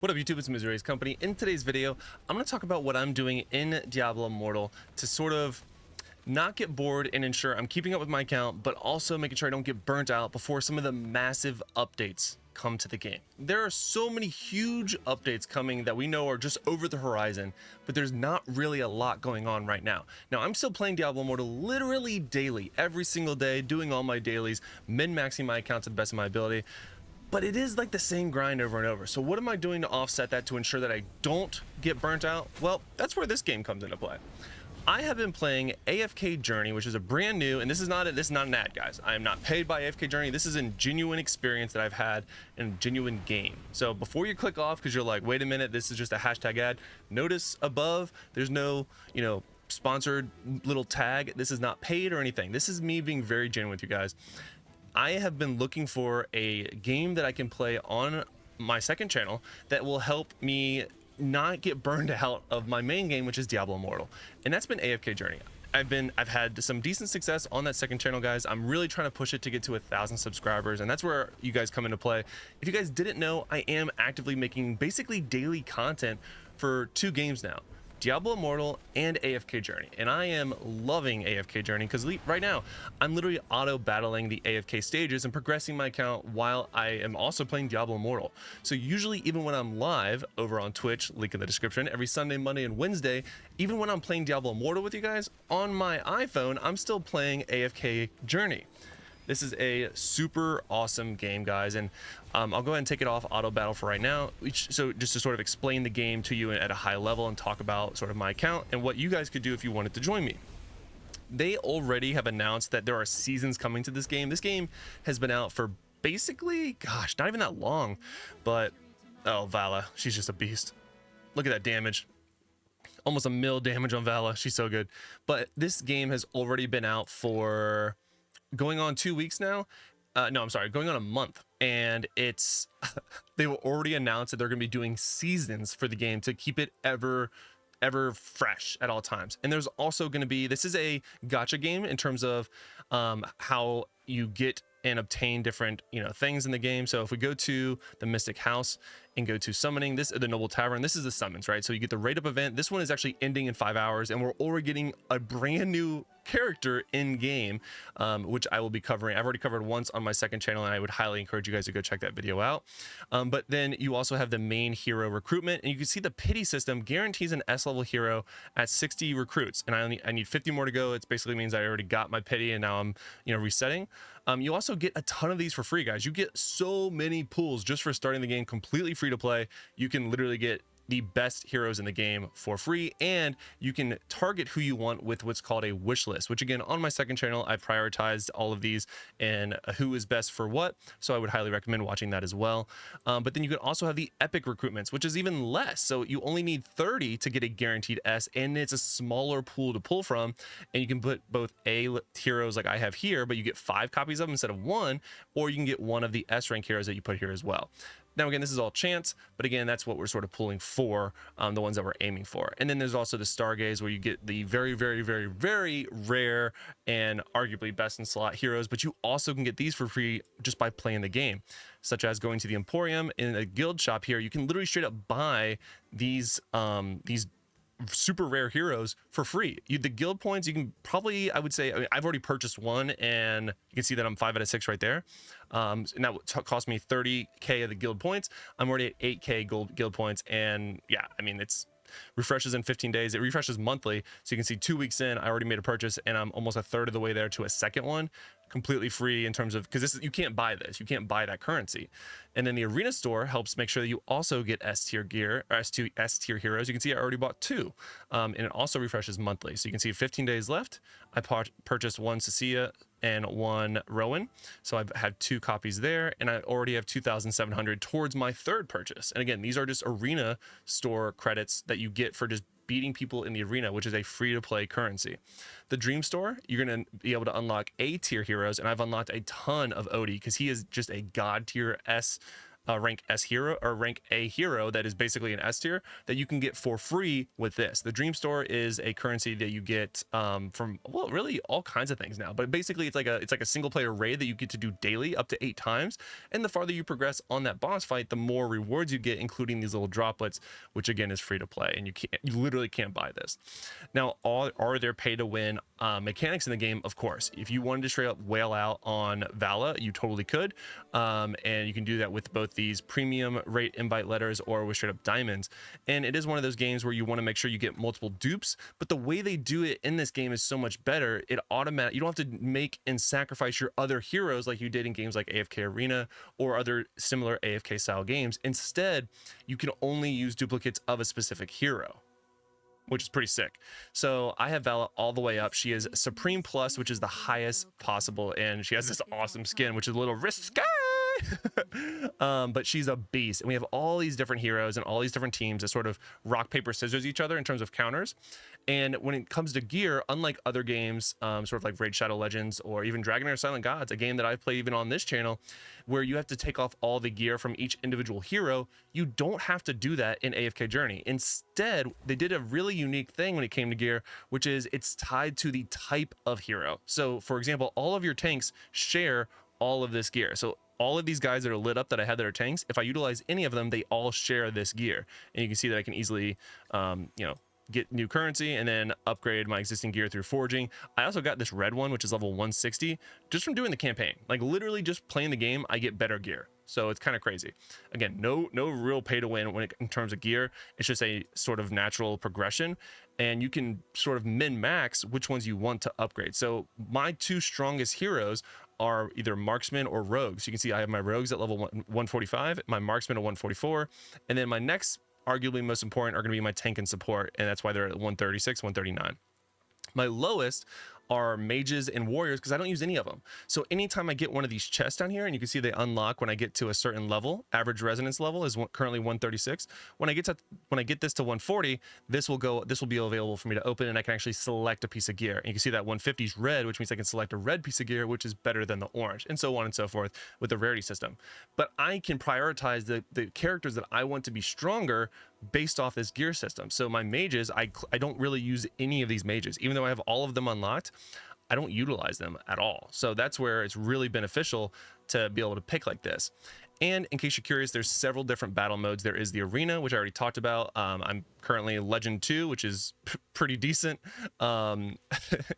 What up YouTube, it's Misery's Company. In today's video, I'm going to talk about what I'm doing in Diablo Immortal to sort of not get bored and ensure I'm keeping up with my account, but also making sure I don't get burnt out before some of the massive updates come to the game. There are so many huge updates coming that we know are just over the horizon, but there's not really a lot going on right now. Now, I'm still playing Diablo Immortal literally daily, every single day, doing all my dailies, min-maxing my account to the best of my ability. But it is like the same grind over and over. So what am I doing to offset that to ensure that I don't get burnt out? Well, that's where this game comes into play. I have been playing AFK Journey, which is a brand new, and this is not an ad, guys. I am not paid by AFK Journey. This is a genuine experience that I've had in a genuine game. So before you click off, because you're like, wait a minute, this is just a hashtag ad, notice above, there's no, sponsored little tag. This is not paid or anything. This is me being very genuine with you guys. I have been looking for a game that I can play on my second channel that will help me not get burned out of my main game, which is Diablo Immortal, and that's been AFK Journey. I've had some decent success on that second channel, guys. I'm really trying to push it to get to 1,000 subscribers, and that's where you guys come into play. If you guys didn't know, I am actively making basically daily content for 2 games now, Diablo Immortal and AFK Journey, and I am loving AFK Journey because right now I'm literally auto battling the AFK stages and progressing my account while I am also playing Diablo Immortal. So usually, even when I'm live over on Twitch, link in the description, every Sunday, Monday, and Wednesday, even when I'm playing Diablo Immortal with you guys on my iPhone, I'm still playing AFK Journey. This is a super awesome game, guys, and I'll go ahead and take it off auto battle for right now. So just to sort of explain the game to you at a high level and talk about sort of my account and what you guys could do if you wanted to join me. They already have announced that there are seasons coming to this game. This game has been out for basically, gosh, not even that long, but oh, Vala, she's just a beast. Look at that damage. Almost a mil damage on Vala. She's so good. But this game has already been out for going on 2 weeks now. No, I'm sorry, going on a month, and it's they will already announce that they're going to be doing seasons for the game to keep it ever fresh at all times. And there's also going to be, this is a gacha game in terms of how you get and obtain different things in the game. So if we go to the Mystic House and go to summoning, the Noble Tavern, this is the summons, right? So you get the rate up event. This one is actually ending in 5 hours, and we're already getting a brand new character in game, which I will be covering. I've already covered once on my second channel, and I would highly encourage you guys to go check that video out. But then you also have the main hero recruitment, and you can see the pity system guarantees an S level hero at 60 recruits, and I need 50 more to go. It basically means I already got my pity, and now I'm resetting. You also get a ton of these for free, guys. You get so many pools just for starting the game, completely free to play. You can literally get the best heroes in the game for free, and you can target who you want with what's called a wish list, which again, on my second channel, I prioritized all of these and who is best for what, so I would highly recommend watching that as well. But then you can also have the epic recruitments, which is even less, so you only need 30 to get a guaranteed S, and it's a smaller pool to pull from, and you can put both A heroes like I have here, but you get 5 copies of them instead of 1, or you can get one of the S rank heroes that you put here as well. Now, again, this is all chance, but again, that's what we're sort of pulling for, the ones that we're aiming for. And then there's also the Stargaze, where you get the very, very, very, very rare and arguably best in slot heroes, but you also can get these for free just by playing the game, such as going to the Emporium in a guild shop here. You can literally straight up buy these super rare heroes for free. The guild points, you can probably, I would say, I've already purchased one, and you can see that I'm 5 out of 6 right there. And that cost me 30k of the guild points. I'm already at 8k guild points, and yeah, I mean, it's refreshes in 15 days. It refreshes monthly, so you can see 2 weeks in, I already made a purchase, and I'm almost a third of the way there to a second one, completely free in terms of, because you can't buy this, you can't buy that currency. And then the arena store helps make sure that you also get S tier gear, or S tier heroes. You can see I already bought 2, and it also refreshes monthly, so you can see 15 days left. I purchased 1 Cecilia and 1 Rowan, so I've had 2 copies there, and I already have 2,700 towards my 3rd purchase. And again, these are just arena store credits that you get for just beating people in the arena, which is a free-to-play currency. The Dream Store, you're going to be able to unlock A tier heroes, and I've unlocked a ton of Odie because he is just a god tier S rank S hero or rank A hero that is basically an S tier that you can get for free with this. The Dream Store is a currency that you get from, well, really all kinds of things now, but basically it's like a single player raid that you get to do daily up to 8 times. And the farther you progress on that boss fight, the more rewards you get, including these little droplets, which again is free to play, and you literally can't buy this. Now, are there pay to win mechanics in the game? Of course. If you wanted to straight up whale out on Vala, you totally could, and you can do that with both these premium rate invite letters or with straight up diamonds. And it is one of those games where you want to make sure you get multiple dupes, but the way they do it in this game is so much better. You don't have to make and sacrifice your other heroes like you did in games like AFK Arena or other similar AFK style games. Instead, you can only use duplicates of a specific hero, which is pretty sick. So I have Vala all the way up. She is Supreme Plus, which is the highest possible, and she has this awesome skin, which is a little risky. But she's a beast, and we have all these different heroes and all these different teams that sort of rock paper scissors each other in terms of counters. And when it comes to gear, unlike other games, sort of like Raid Shadow Legends or even Dragonair Silent Gods, a game that I've played even on this channel, where you have to take off all the gear from each individual hero, you don't have to do that in AFK Journey. Instead, they did a really unique thing when it came to gear, which is it's tied to the type of hero. So for example, all of your tanks share all of this gear. So all of these guys that are lit up that I had that are tanks, if I utilize any of them, they all share this gear. And you can see that I can easily, get new currency and then upgrade my existing gear through forging. I also got this red one, which is level 160, just from doing the campaign. Like literally just playing the game, I get better gear. So it's kind of crazy. Again, no real pay to win in terms of gear. It's just a sort of natural progression, and you can sort of min-max which ones you want to upgrade. So my 2 strongest heroes are either marksman or rogues. You can see I have my rogues at level 145, my marksman at 144, and then my next arguably most important are going to be my tank and support, and that's why they're at 136, 139. My lowest are mages and warriors because I don't use any of them. So anytime I get one of these chests down here, and you can see they unlock when I get to a certain level, average resonance level is currently 136. When I get this to 140, this will be available for me to open, and I can actually select a piece of gear. And you can see that 150 is red, which means I can select a red piece of gear, which is better than the orange, and so on and so forth with the rarity system. But I can prioritize the characters that I want to be stronger based off this gear system. So my mages, I don't really use any of these mages. Even though I have all of them unlocked, I don't utilize them at all. So that's where it's really beneficial to be able to pick like this. And in case you're curious, there's several different battle modes. There is the arena, which I already talked about. I'm currently Legend 2, which is pretty decent.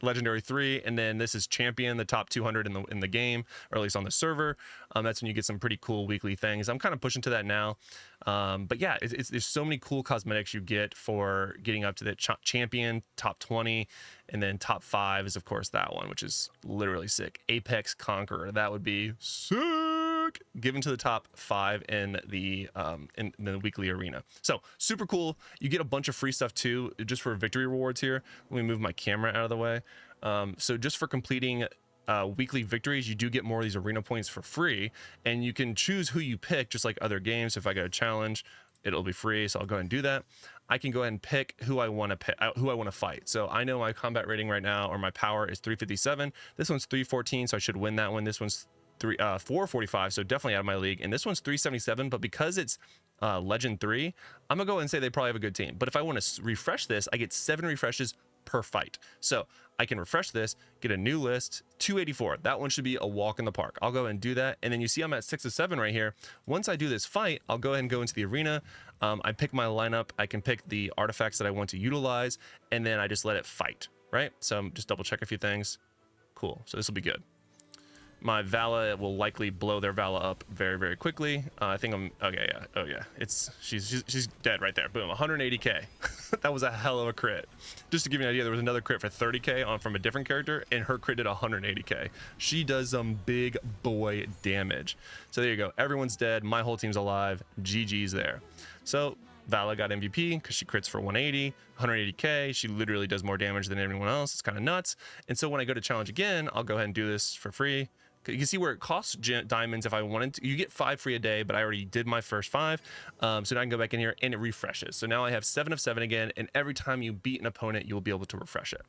Legendary 3, and then this is Champion, the top 200 in the game, or at least on the server. That's when you get some pretty cool weekly things. I'm kind of pushing to that now. But yeah, there's so many cool cosmetics you get for getting up to the Champion, top 20, and then top 5 is of course that one, which is literally sick. Apex Conqueror, that would be sick. Given to the top 5 in the weekly arena. So super cool. You get a bunch of free stuff too, just for victory rewards here. Let me move my camera out of the way. So just for completing weekly victories, you do get more of these arena points for free, and you can choose who you pick, just like other games. If I go to challenge, it'll be free, so I'll go ahead and do that. I can go ahead and pick who I want to fight. So I know my combat rating right now, or my power, is 357. This one's 314, so I should win that one. This one's 445, so definitely out of my league, and this one's 377. But because it's Legend 3, I'm gonna go and say they probably have a good team. But if I want to refresh this, I get 7 refreshes per fight. So I can refresh this, get a new list, 284. That one should be a walk in the park. I'll go ahead and do that, and then you see I'm at 6 of 7 right here. Once I do this fight, I'll go ahead and go into the arena. I pick my lineup. I can pick the artifacts that I want to utilize, and then I just let it fight, right? So I'm just double check a few things. Cool, so this will be good. My Vala will likely blow their Vala up very, very quickly. I think I'm okay. Yeah. Oh yeah. She's dead right there. Boom. 180k. That was a hell of a crit. Just to give you an idea, there was another crit for 30k from a different character, and her crit did 180k. She does some big boy damage. So there you go. Everyone's dead. My whole team's alive. GG's there. So Vala got MVP because she crits for 180, 180k. She literally does more damage than everyone else. It's kind of nuts. And so when I go to challenge again, I'll go ahead and do this for free. You can see where it costs diamonds if I wanted to. You get 5 free a day, but I already did my first 5. So now I can go back in here and it refreshes. So now I have 7 of 7 again, and every time you beat an opponent, you'll be able to refresh it.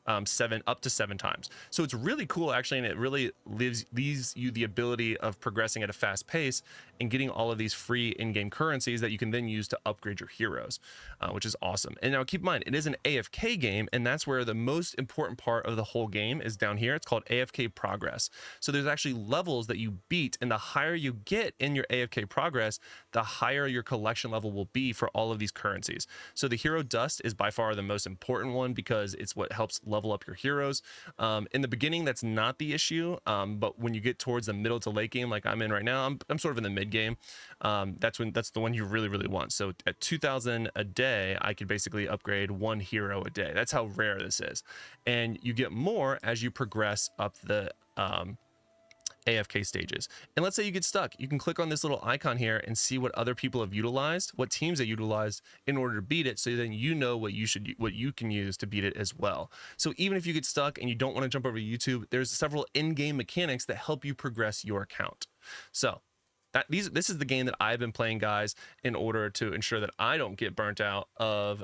up to 7 times. So it's really cool actually, and it really leaves you the ability of progressing at a fast pace and getting all of these free in-game currencies that you can then use to upgrade your heroes, which is awesome. And now keep in mind, it is an AFK game, and that's where the most important part of the whole game is down here. It's called AFK progress. So there's actually levels that you beat, and the higher you get in your AFK progress, the higher your collection level will be for all of these currencies. So the hero dust is by far the most important one because it's what helps level up your heroes. In the beginning, that's not the issue, but when you get towards the middle to late game, like I'm in right now, I'm sort of in the mid game. That's the one you really want. So at 2,000 a day, I could basically upgrade 1 hero a day. That's how rare this is, and you get more as you progress up the AFK stages. And let's say you get stuck, you can click on this little icon here and see what other people have utilized, what teams they utilized in order to beat it, so then you know what you can use to beat it as well. So even if you get stuck and you don't want to jump over to YouTube, there's several in-game mechanics that help you progress your account. So this is the game that I've been playing, guys, in order to ensure that I don't get burnt out of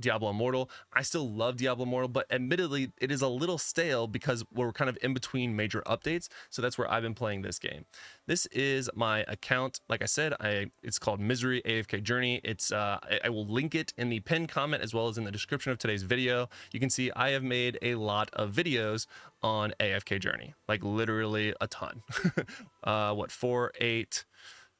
Diablo Immortal. I still love Diablo Immortal, but admittedly it is a little stale because we're kind of in between major updates. So that's where I've been playing this game. This is my account. Like I said, it's called Misery AFK Journey. It's I will link it in the pinned comment as well as in the description of today's video. You can see I have made a lot of videos on AFK Journey, like literally a ton. 4, 8,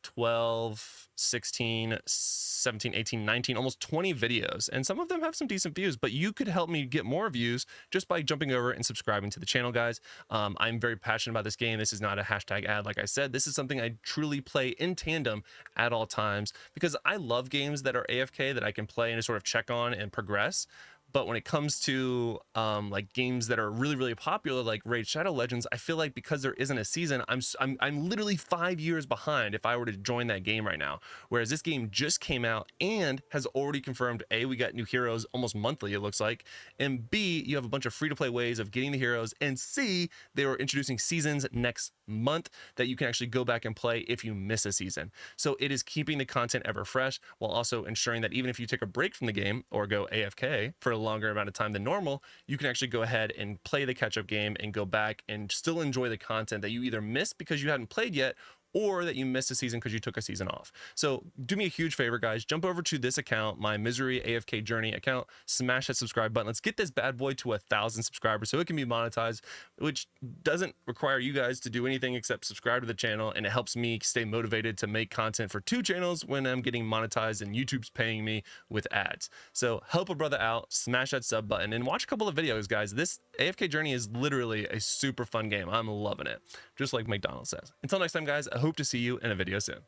12, 16, 17, 18, 19, almost 20 videos, and some of them have some decent views, but you could help me get more views just by jumping over and subscribing to the channel, guys. I'm very passionate about this game. This is not a hashtag ad. Like I said, this is something I truly play in tandem at all times because I love games that are AFK that I can play and sort of check on and progress. But when it comes to like games that are really popular, like Raid Shadow Legends, I feel like because there isn't a season, I'm literally 5 years behind if I were to join that game right now. Whereas this game just came out and has already confirmed, A, we got new heroes almost monthly, it looks like, and B, you have a bunch of free-to-play ways of getting the heroes, and C, they were introducing seasons next month that you can actually go back and play if you miss a season. So it is keeping the content ever fresh while also ensuring that even if you take a break from the game or go AFK for a longer amount of time than normal, you can actually go ahead and play the catch-up game and go back and still enjoy the content that you either missed because you hadn't played yet or that you missed a season because you took a season off. So do me a huge favor, guys. Jump over to this account, my Misery AFK Journey account, smash that subscribe button. Let's get this bad boy to 1,000 subscribers so it can be monetized, which doesn't require you guys to do anything except subscribe to the channel, and it helps me stay motivated to make content for 2 channels when I'm getting monetized and YouTube's paying me with ads. So help a brother out, smash that sub button, and watch a couple of videos, guys. This AFK Journey is literally a super fun game. I'm loving it, just like McDonald's says. Until next time, guys, I hope to see you in a video soon.